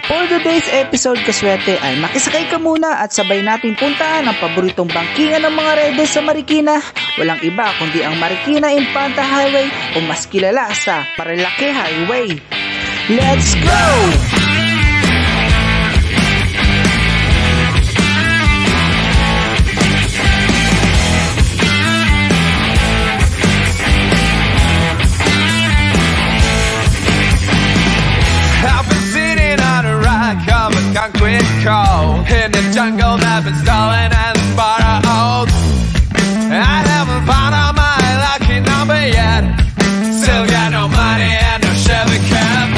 For today's episode, kaswerte ay makisakay ka muna at sabay natin puntahan ang paboritong bangkingan ng mga riders sa Marikina. Walang iba kundi ang Marikina Infanta Highway o mas kilala sa Marilake Highway. Let's go! Concrete cold in the jungle that been stolen and borrowed. I haven't found out my lucky number yet. Still got no money and no Chevy cab.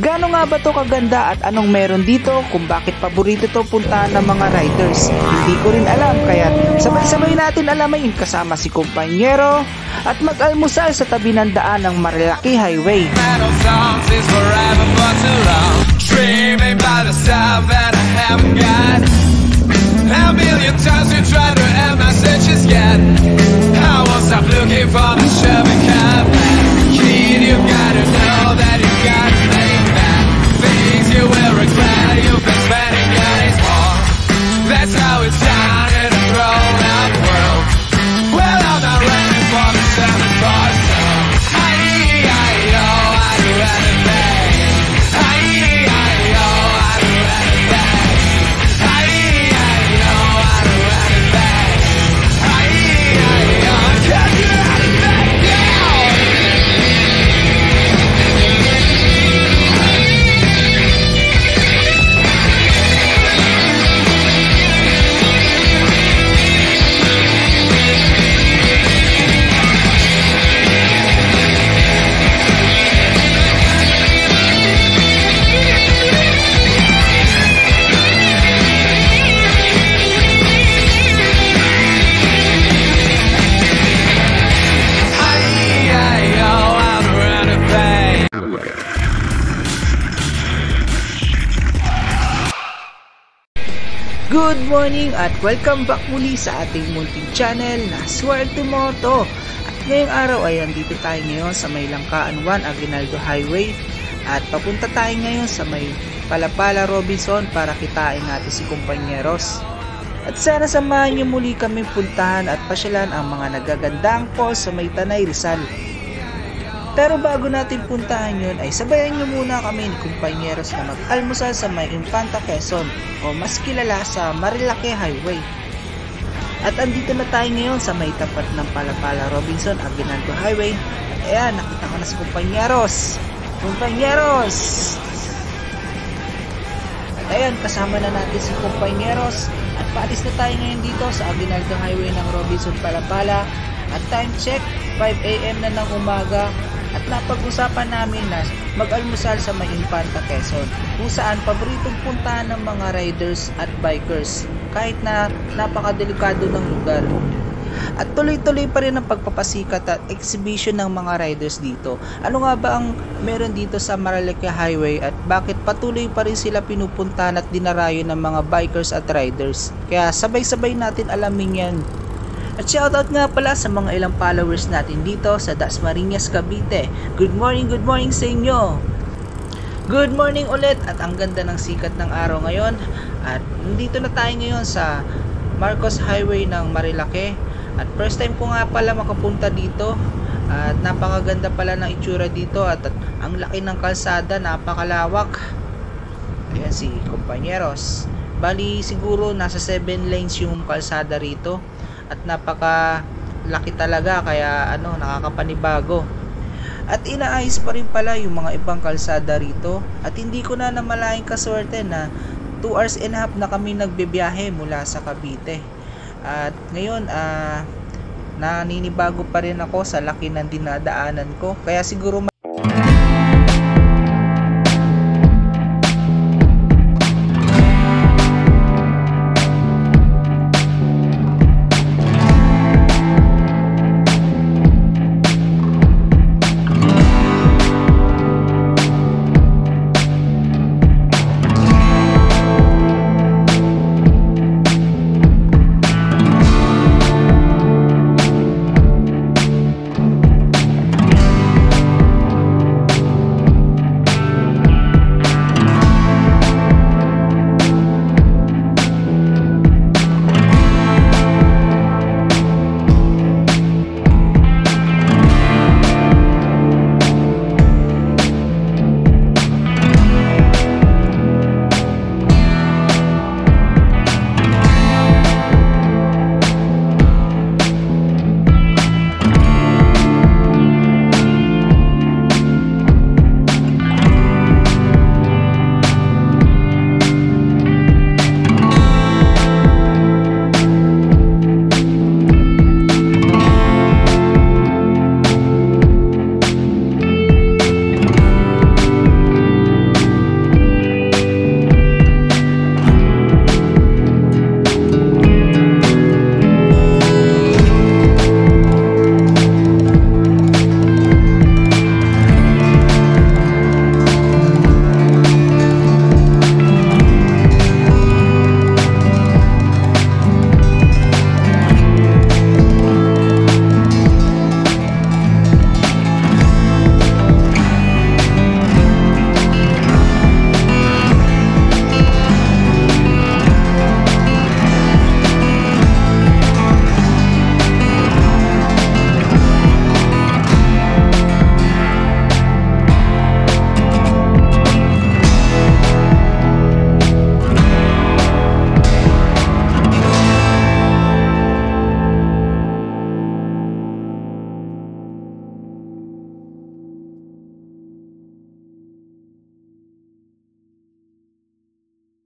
Gaano nga ba to kaganda at anong meron dito kung bakit paborito to puntahan ng mga riders? Hindi ko rin alam, kaya sabay-sabay natin alamain kasama si kumpanyero at mag-almusal sa tabi ng daan ng Marilake Highway. Metal songs is forever but too long. Dreaming by the stuff that I haven't got. A million times you tried to end messages yet. I won't stop looking for the Chevy cab. Kid, you gotta know that you gotta make that. Things you will regret, you've been spending days for. That's how it's done in a grown-up world. Well, I'm not ready for the 7 bars now. I-E-I-O, I do anything. I-E-I-O, I do anything. I-E-I-O, I do anything. I-E-I-O, I can do anything now. Good morning at welcome back muli sa ating munting channel na Swerte Moto. At ngayong araw ay andito tayo ngayon sa may Langkaan 1 Aguinaldo Highway at papunta tayo ngayon sa may Palapala Robinson para kitain natin si kumpanyeros. At sana samahan niyo muli kami puntahan at pasyalan ang mga nagagandang falls sa may Tanay Rizal. Pero bago natin puntahan yun ay sabayan nyo muna kami ni kumpanyeros na mag-almusal sa may Infanta Quezon o mas kilala sa Marilake Highway. At andito na tayo ngayon sa may tapat ng Palapala Robinson Aguinaldo Highway. At ayan, nakita ko na si kumpanyeros. Kumpanyeros! At ayan, kasama na natin si kumpanyeros. At paalis na tayo ngayon dito sa Aguinaldo Highway ng Robinson Palapala. At time check, 5 AM na ng umaga. At napag-usapan namin na mag-almusal sa may Infanta Quezon kung saan paboritong puntahan ng mga riders at bikers kahit na napakadelikado ng lugar. At tuloy-tuloy pa rin ang pagpapasikat at exhibition ng mga riders dito. Ano nga ba ang meron dito sa Marilake Highway at bakit patuloy pa rin sila pinupuntahan at dinarayo ng mga bikers at riders? Kaya sabay-sabay natin alamin yan. At shoutout nga pala sa mga ilang followers natin dito sa Dasmariñas, Cavite. Good morning sa inyo. Good morning ulit at ang ganda ng sikat ng araw ngayon. At nandito na tayo ngayon sa Marcos Highway ng Marilake. At first time ko nga pala makapunta dito. At napakaganda pala ng itsura dito at ang laki ng kalsada, napakalawak. Ayan si kumpanyeros. Bali siguro nasa 7 lanes yung kalsada rito. At napaka laki talaga kaya nakakapanibago. At inaayos pa rin pala yung mga ibang kalsada rito. At hindi ko na namalaing kaswerte na 2 hours and a half na kami nagbibiyahe mula sa Cavite. At ngayon naninibago pa rin ako sa laki ng dinadaanan ko. Kaya siguro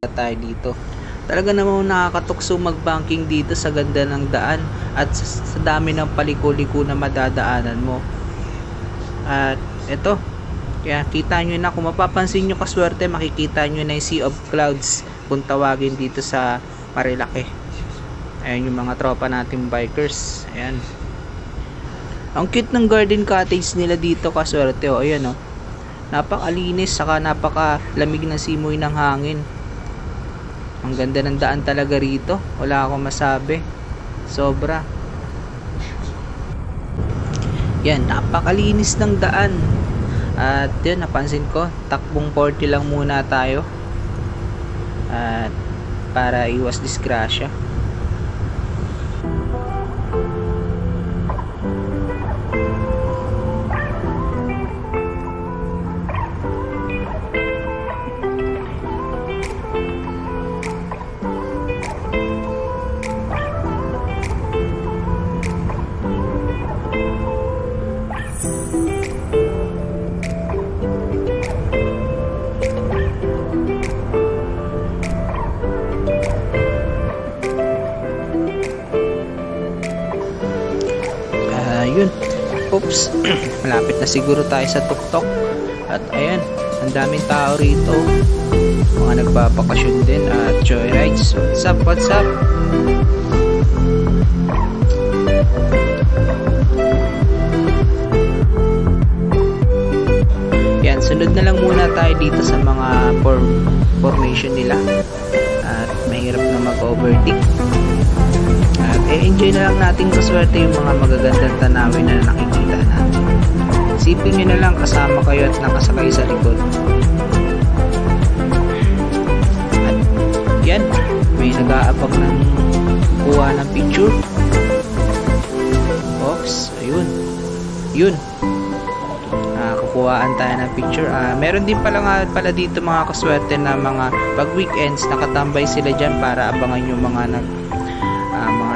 tayo dito. Talaga namang nakakatukso mag-banking dito sa ganda ng daan at sa dami ng paliko-liko na madadaanan mo. At ito, kaya kita nyo na, kung mapapansin nyo kaswerte, makikita nyo na yung Sea of Clouds kung tawagin dito sa Marilake. Ayan yung mga tropa nating bikers. Ayan. Ang cute ng garden cottage nila dito kaswerte. O, ayan o. Napakalinis, saka napakalamig ng simoy ng hangin. Ang ganda ng daan talaga rito. Wala akong masabi. Sobra. Yan, napakalinis ng daan. At yun, napansin ko, takbong 40 lang muna tayo. At para iwas disgrasya. Yun, oops, malapit na siguro tayo sa tuktok. At ayan, ang daming tao rito, mga nagbabakasyon din at joyrides. What's up? Yan, sunod na lang muna tayo dito sa mga formation nila. At mahirap na mag-overtake. At enjoy na lang natin kaswerte yung mga magagandang tanawin na nakikita natin. Isipin nyo na lang kasama kayo at nakasakay sa likod. At yan, may nag-aabang ng kuha ng picture. Oops, ayun. Yun. Kukuhaan tayo ng picture. Meron din pala dito mga kaswerte na mga pag weekends nakatambay sila dyan para abangan yung mga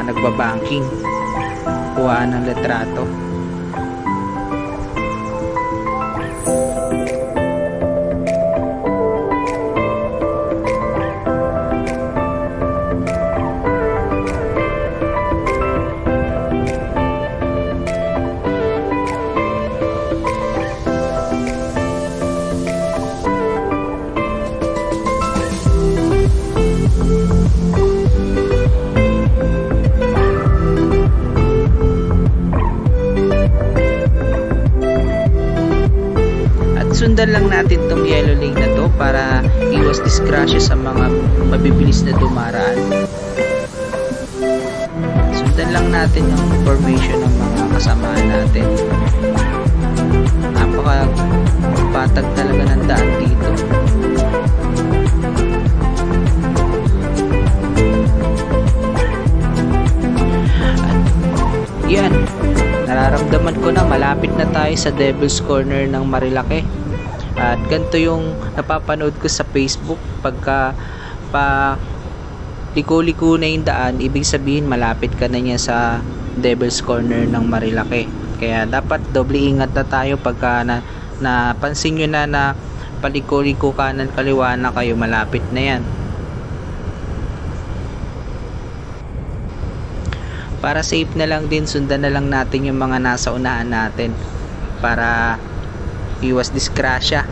nagbabanking, kuha ng litrato. Sundan lang natin tong yellow lane na to para iwas disgrasya sa mga mabibilis na dumaraan. Sundan lang natin yung formation ng mga kasamahan natin. Napaka-patag talaga ng daan dito. At yan, nararamdaman ko na malapit na tayo sa Devil's Corner ng Marilake. At ganito yung napapanood ko sa Facebook, pagka liko-liko na yung daan, ibig sabihin malapit ka na niya sa Devil's Corner ng Marilake. Kaya dapat doble ingat na tayo pagka napansin nyo na paliko-liko kanan kaliwa na kayo, malapit na yan. Para safe na lang din, sundan na lang natin yung mga nasa unahan natin para iwas disgrasya.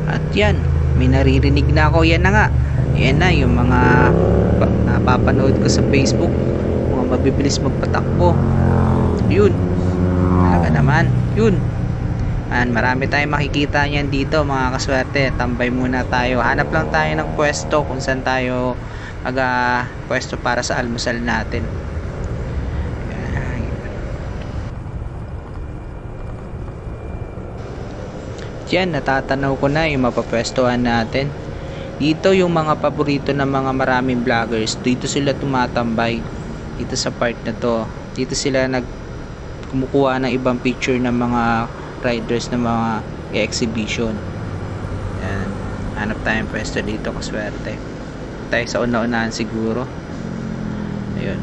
At yan, may naririnig na ako. Yan na nga, yan na yung mga napapanood ko sa Facebook, mga mabibilis magpatakbo. Yun, talaga naman, yun. Marami tayong makikita niyan dito mga kaswerte. Tambay muna tayo, hanap lang tayo ng pwesto kung saan tayo pwesto para sa almusal natin. Yan, natatanaw ko na yung mapapwestuhan natin. Dito yung mga paborito ng mga maraming vloggers, dito sila tumatambay, dito sa part na to. Dito sila kumukuha ng ibang picture ng mga riders ng mga exhibition. Yan. Hanap tayong pwesto dito, kaswerte. Tayo sa una-unahan siguro. Ayun.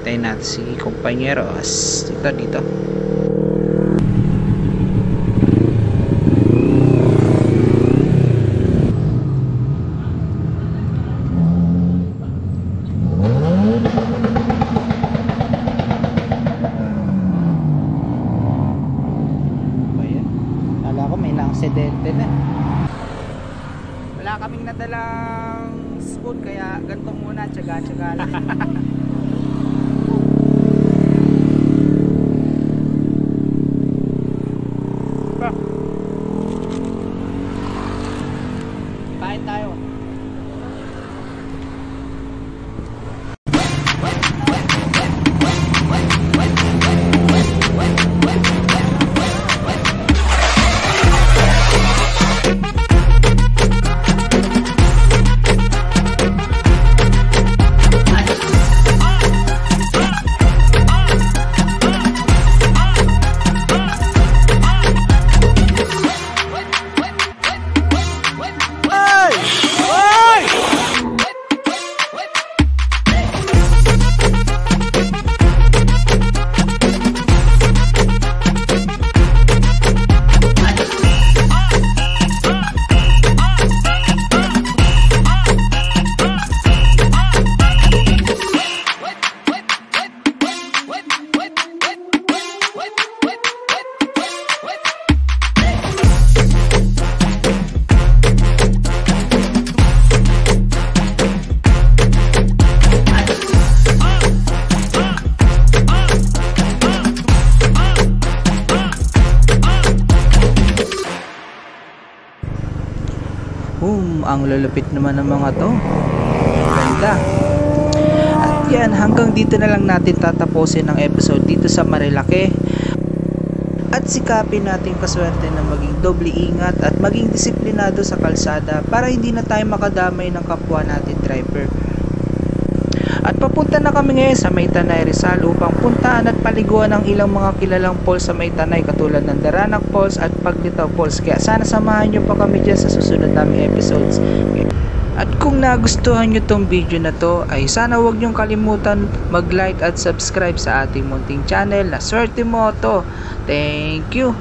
Tayo natin si Compañeros. Dito. Aksidente na. Wala kaming nadalang spoon kaya ganito muna, tsaga-tsaga lang. Kain tayo. Ang lulupit naman ng mga to. Ganda. At yan, hanggang dito na lang natin tatapusin ang episode dito sa Marilake. At sikapin natin kaswerte na maging doble ingat at maging disiplinado sa kalsada para hindi na tayo makadamay ng kapwa natin driver. At papunta na kami ngayon sa Maytanay, Rizal upang puntaan at paliguan ang ilang mga kilalang falls sa Maytanay katulad ng Daranak Falls at Paglitaw Falls. Kaya sana samahan nyo pa kami dyan sa susunod naming episodes. At kung nagustuhan nyo tong video na to ay sana huwag nyong kalimutan mag-like at subscribe sa ating munting channel na Swerte Moto. Thank you!